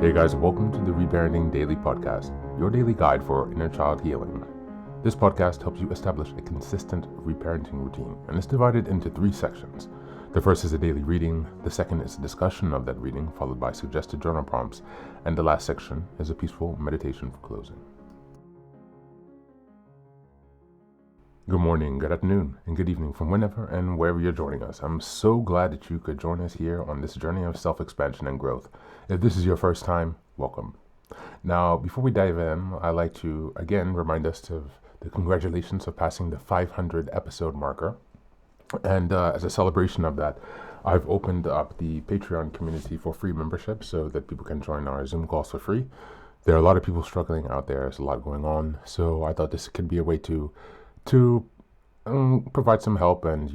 Hey guys, welcome to the Reparenting Daily podcast, your daily guide for inner child healing. This podcast helps you establish a consistent reparenting routine, and it's divided into 3 sections. The first is a daily reading, the second is a discussion of that reading, followed by suggested journal prompts, and the last section is a peaceful meditation for closing. Good morning, good afternoon, and good evening from whenever and wherever you're joining us. I'm so glad that you could join us here on this journey of self-expansion and growth. If this is your first time, welcome. Now, before we dive in, I'd like to again remind us of the congratulations of passing the 500 episode marker. And as a celebration of that, I've opened up the Patreon community for free membership so that people can join our Zoom calls for free. There are a lot of people struggling out there. There's a lot going on. So I thought this could be a way to provide some help and,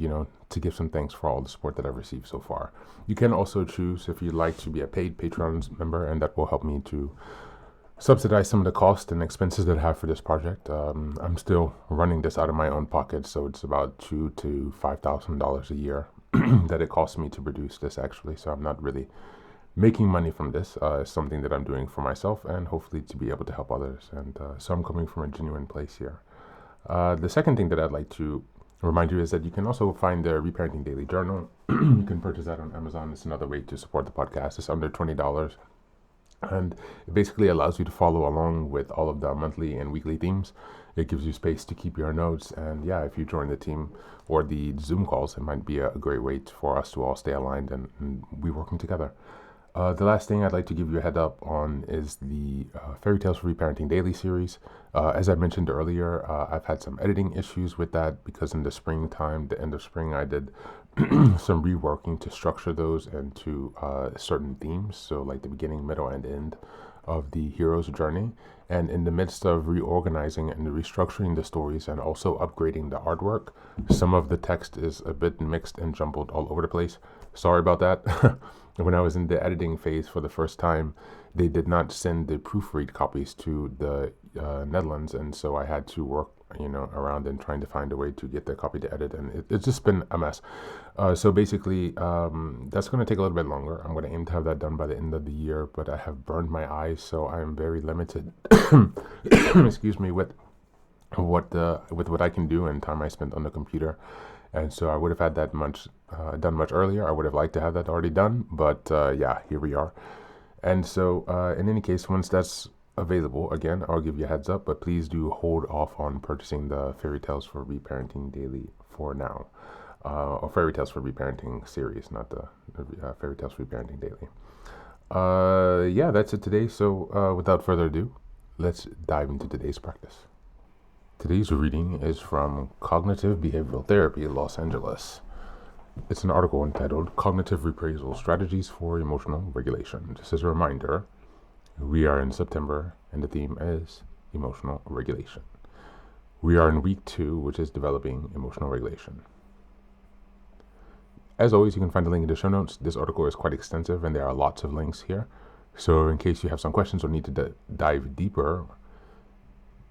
to give some thanks for all the support that I've received so far. You can also choose if you'd like to be a paid Patreon member, and that will help me to subsidize some of the costs and expenses that I have for this project. I'm still running this out of my own pocket, so it's about $2,000 to $5,000 a year that it costs me to produce this actually. So I'm not really making money from this. It's something that I'm doing for myself and hopefully to be able to help others. And so I'm coming from a genuine place here. The second thing that I'd like to remind you is that you can also find the Reparenting Daily Journal. You can purchase that on Amazon. It's another way to support the podcast. It's under $20. And it basically allows you to follow along with all of the monthly and weekly themes. It gives you space to keep your notes. And yeah, if you join the team or the Zoom calls, it might be a great way for us to all stay aligned and be working together. The last thing I'd like to give you a head up on is the Fairy Tales for Reparenting Daily series. As I mentioned earlier, I've had some editing issues with that because in the springtime, the end of spring, I did some reworking to structure those into certain themes. So like the beginning, middle, and end of the hero's journey. And in the midst of reorganizing and restructuring the stories and also upgrading the artwork, some of the text is a bit mixed and jumbled all over the place. Sorry about that. When I was in the editing phase for the first time, they did not send the proofread copies to the Netherlands, and so I had to work, around and trying to find a way to get the copy to edit, and it's just been a mess. So basically, that's going to take a little bit longer. I'm going to aim to have that done by the end of the year, but I have burned my eyes, so I am very limited. Excuse me, with what I can do and time I spent on the computer. And so I would have had that done much earlier. I would have liked to have that already done, but here we are. And so in any case, once that's available, again, I'll give you a heads up, but please do hold off on purchasing the Fairy Tales for Reparenting Daily for now. Or Fairy Tales for Reparenting series, not the Fairy Tales for Reparenting Daily. That's it today. So without further ado, let's dive into today's practice. Today's reading is from Cognitive Behavioral Therapy, Los Angeles. It's an article entitled Cognitive Reprisal Strategies for Emotional Regulation. Just as a reminder, we are in September and the theme is emotional regulation. We are in week 2, which is developing emotional regulation. As always, you can find the link in the show notes. This article is quite extensive and there are lots of links here. So in case you have some questions or need to dive deeper,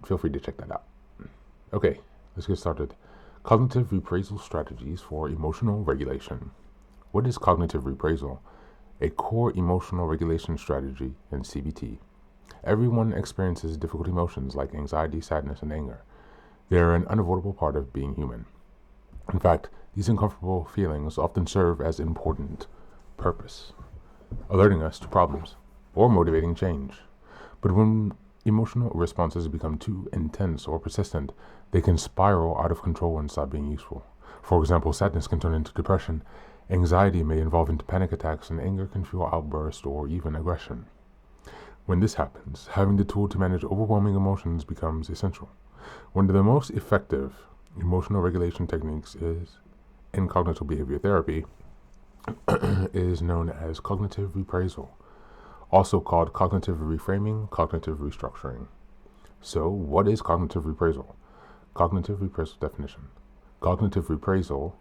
feel free to check that out. Okay, let's get started. Cognitive reprisal strategies for emotional regulation. What is cognitive reprisal? A core emotional regulation strategy in CBT. Everyone experiences difficult emotions like anxiety, sadness, and anger. They are an unavoidable part of being human. In fact, these uncomfortable feelings often serve as important purpose, alerting us to problems or motivating change. But when emotional responses become too intense or persistent, they can spiral out of control and stop being useful. For example, sadness can turn into depression, anxiety may evolve into panic attacks, and anger can fuel outbursts or even aggression. When this happens, having the tool to manage overwhelming emotions becomes essential. One of the most effective emotional regulation techniques in cognitive behavior therapy is known as cognitive reprisal, also called cognitive reframing, cognitive restructuring. So, what is cognitive reprisal? Cognitive reprisal definition. Cognitive reprisal,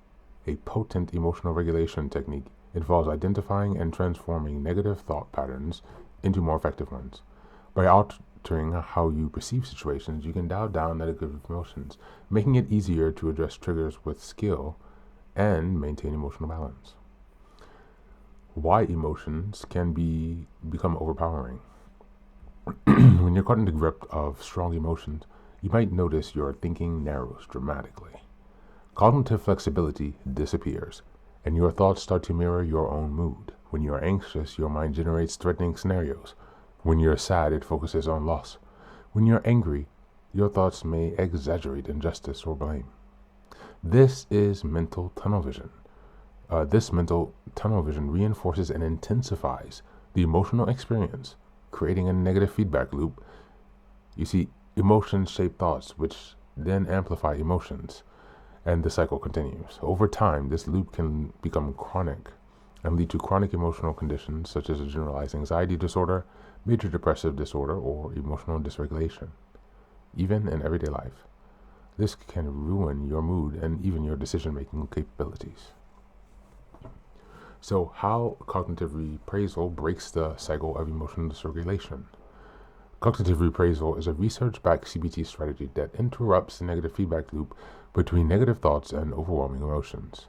a potent emotional regulation technique, involves identifying and transforming negative thought patterns into more effective ones. By altering how you perceive situations, you can dial down negative emotions, making it easier to address triggers with skill and maintain emotional balance. why emotions can become overpowering. When you're caught in the grip of strong emotions, you might notice your thinking narrows dramatically. Cognitive flexibility disappears, and your thoughts start to mirror your own mood. When you are anxious, your mind generates threatening scenarios. When you're sad, it focuses on loss. When you're angry, your thoughts may exaggerate injustice or blame. This is mental tunnel vision. This mental tunnel vision reinforces and intensifies the emotional experience, creating a negative feedback loop. You see, emotions shape thoughts, which then amplify emotions, and the cycle continues. Over time, this loop can become chronic and lead to chronic emotional conditions such as a generalized anxiety disorder, major depressive disorder, or emotional dysregulation, even in everyday life. This can ruin your mood and even your decision-making capabilities. So, how cognitive reappraisal breaks the cycle of emotional dysregulation? Cognitive reappraisal is a research-backed CBT strategy that interrupts the negative feedback loop between negative thoughts and overwhelming emotions.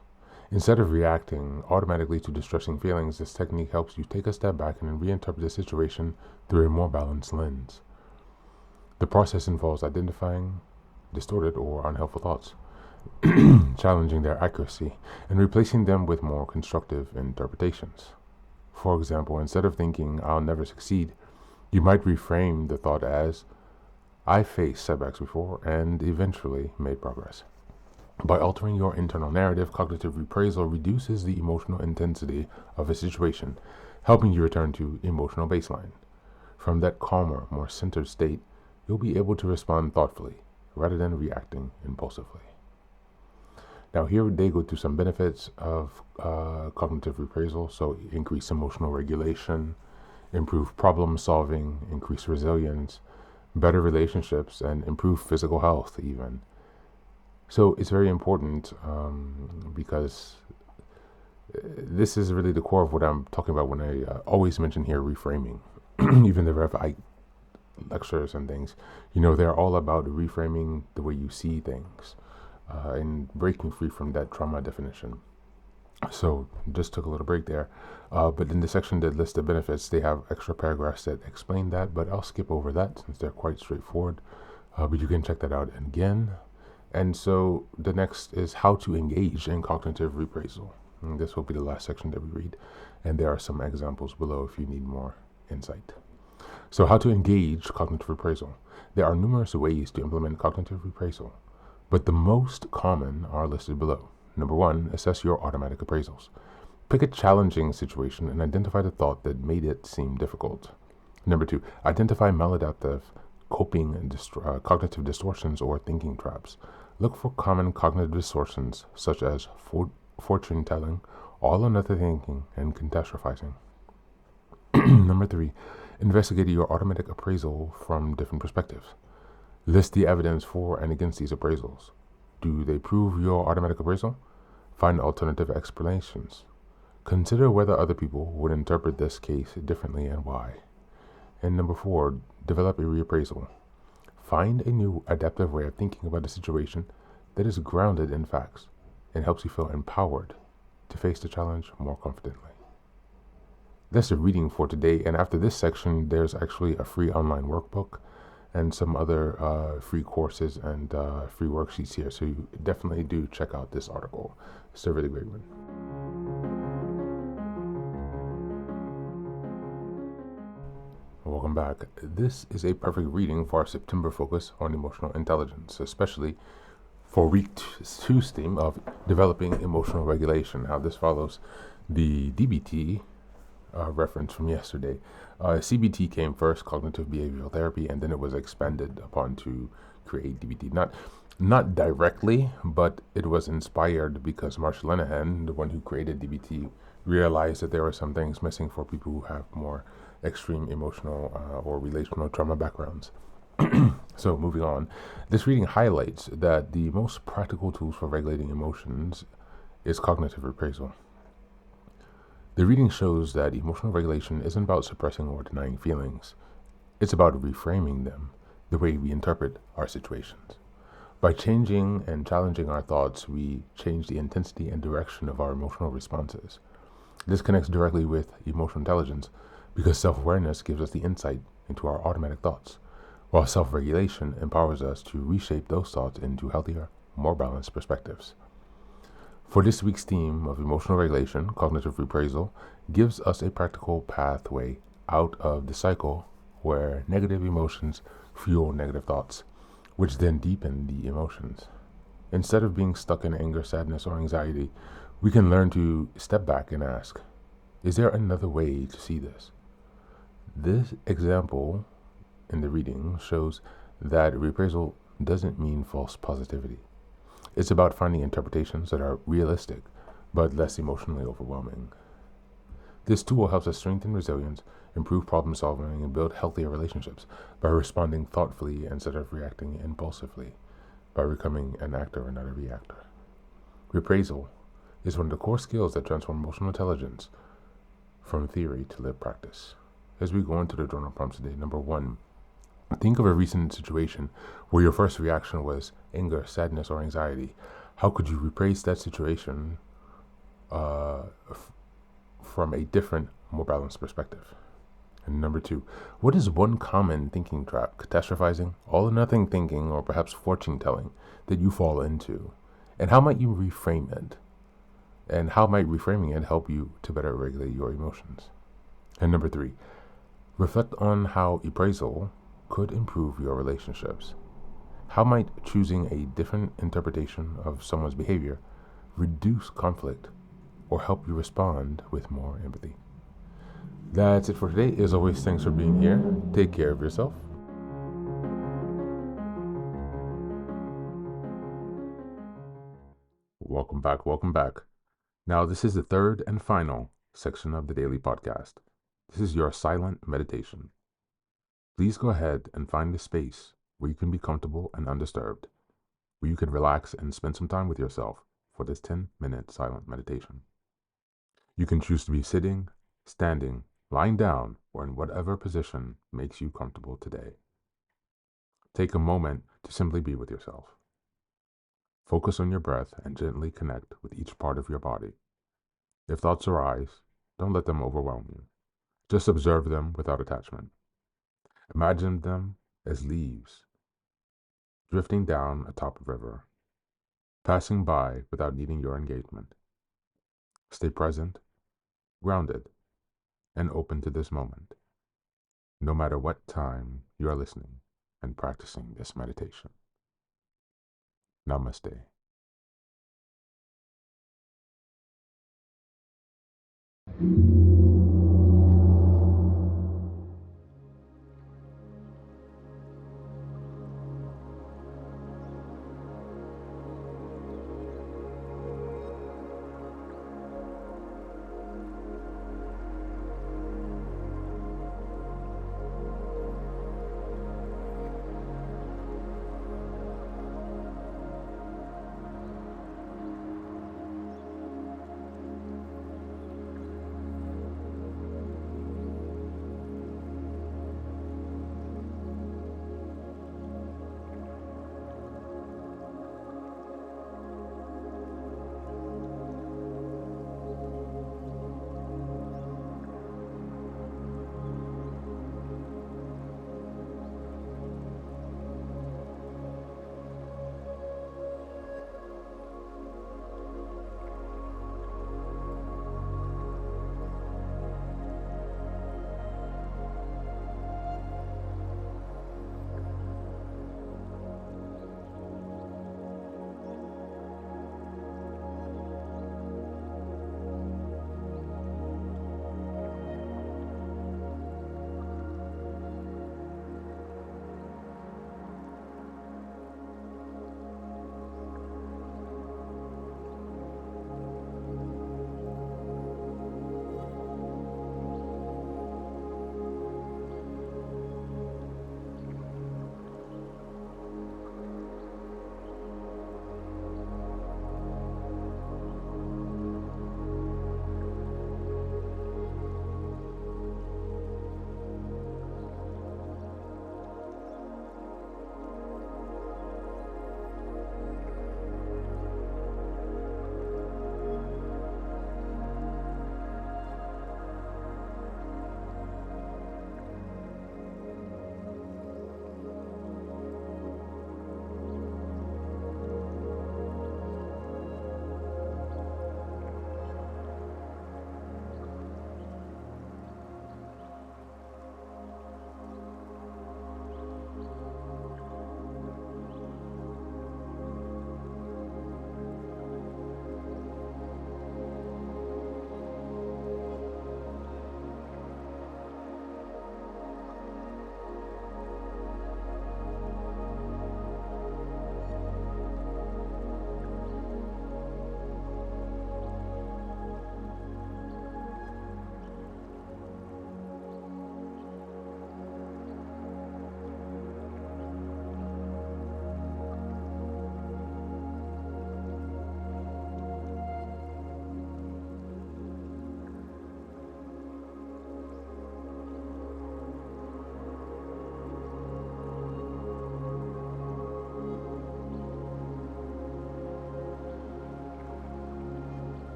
Instead of reacting automatically to distressing feelings, this technique helps you take a step back and reinterpret the situation through a more balanced lens. The process involves identifying distorted or unhelpful thoughts, challenging their accuracy, and replacing them with more constructive interpretations. For example, instead of thinking, "I'll never succeed," you might reframe the thought as, "I faced setbacks before and eventually made progress." By altering your internal narrative, cognitive reappraisal reduces the emotional intensity of a situation, helping you return to emotional baseline. From that calmer, more centered state, you'll be able to respond thoughtfully rather than reacting impulsively. Now, here they go through some benefits of cognitive reappraisal. So, increase emotional regulation, improve problem solving, increase resilience, better relationships, and improve physical health even. So it's very important because this is really the core of what I'm talking about when I always mention here reframing. Even the Rev lectures and things, they're all about reframing the way you see things and breaking free from that trauma definition. So just took a little break there. But in the section that lists the benefits, they have extra paragraphs that explain that, but I'll skip over that since they're quite straightforward. But you can check that out again. And so the next is how to engage in cognitive reappraisal. And this will be the last section that we read. And there are some examples below if you need more insight. So how to engage cognitive reappraisal. There are numerous ways to implement cognitive reappraisal, but the most common are listed below. Number 1, assess your automatic appraisals. Pick a challenging situation and identify the thought that made it seem difficult. Number 2, identify maladaptive coping and cognitive distortions or thinking traps. Look for common cognitive distortions such as fortune telling, all or nothing thinking, and catastrophizing. Number 3, investigate your automatic appraisal from different perspectives. List the evidence for and against these appraisals. Do they prove your automatic appraisal? Find alternative explanations. Consider whether other people would interpret this case differently and why. And number 4, develop a reappraisal. Find a new adaptive way of thinking about a situation that is grounded in facts and helps you feel empowered to face the challenge more confidently. That's the reading for today. And after this section, there's actually a free online workbook and some other free courses and free worksheets here. So you definitely do check out this article. It's a really great one. Welcome back. This is a perfect reading for our September focus on emotional intelligence, especially for week 2's theme of developing emotional regulation. How this follows the DBT reference from yesterday. CBT came first, cognitive behavioral therapy, and then it was expanded upon to create DBT. Not directly, but it was inspired because Marshall Linehan, the one who created DBT, realized that there were some things missing for people who have more extreme emotional or relational trauma backgrounds. So moving on, this reading highlights that the most practical tools for regulating emotions is cognitive reappraisal. The reading shows that emotional regulation isn't about suppressing or denying feelings. It's about reframing them, the way we interpret our situations. By changing and challenging our thoughts, we change the intensity and direction of our emotional responses. This connects directly with emotional intelligence because self-awareness gives us the insight into our automatic thoughts, while self-regulation empowers us to reshape those thoughts into healthier, more balanced perspectives. For this week's theme of emotional regulation, cognitive reprisal gives us a practical pathway out of the cycle where negative emotions fuel negative thoughts, which then deepen the emotions. Instead of being stuck in anger, sadness, or anxiety, we can learn to step back and ask, is there another way to see this? This example in the reading shows that reprisal doesn't mean false positivity. It's about finding interpretations that are realistic, but less emotionally overwhelming. This tool helps us strengthen resilience, improve problem solving, and build healthier relationships by responding thoughtfully instead of reacting impulsively, by becoming an actor and not a reactor. Reprisal is one of the core skills that transform emotional intelligence from theory to lived practice. As we go into the journal prompts today, number 1, think of a recent situation where your first reaction was anger, sadness, or anxiety. How could you reprise that situation from a different, more balanced perspective? And number 2, what is one common thinking trap, catastrophizing, all or nothing thinking, or perhaps fortune telling that you fall into? And how might you reframe it? And how might reframing it help you to better regulate your emotions? And number 3, reflect on how reprisal could improve your relationships. How might choosing a different interpretation of someone's behavior reduce conflict or help you respond with more empathy? That's it for today. As always, thanks for being here. Take care of yourself. Welcome back. Welcome back. Now, this is the third and final section of the daily podcast. This is your silent meditation. Please go ahead and find a space where you can be comfortable and undisturbed, where you can relax and spend some time with yourself for this 10-minute silent meditation. You can choose to be sitting, standing, lying down, or in whatever position makes you comfortable today. Take a moment to simply be with yourself. Focus on your breath and gently connect with each part of your body. If thoughts arise, don't let them overwhelm you. Just observe them without attachment. Imagine them as leaves drifting down atop a river, passing by without needing your engagement. Stay present, grounded, and open to this moment, no matter what time you are listening and practicing this meditation. Namaste.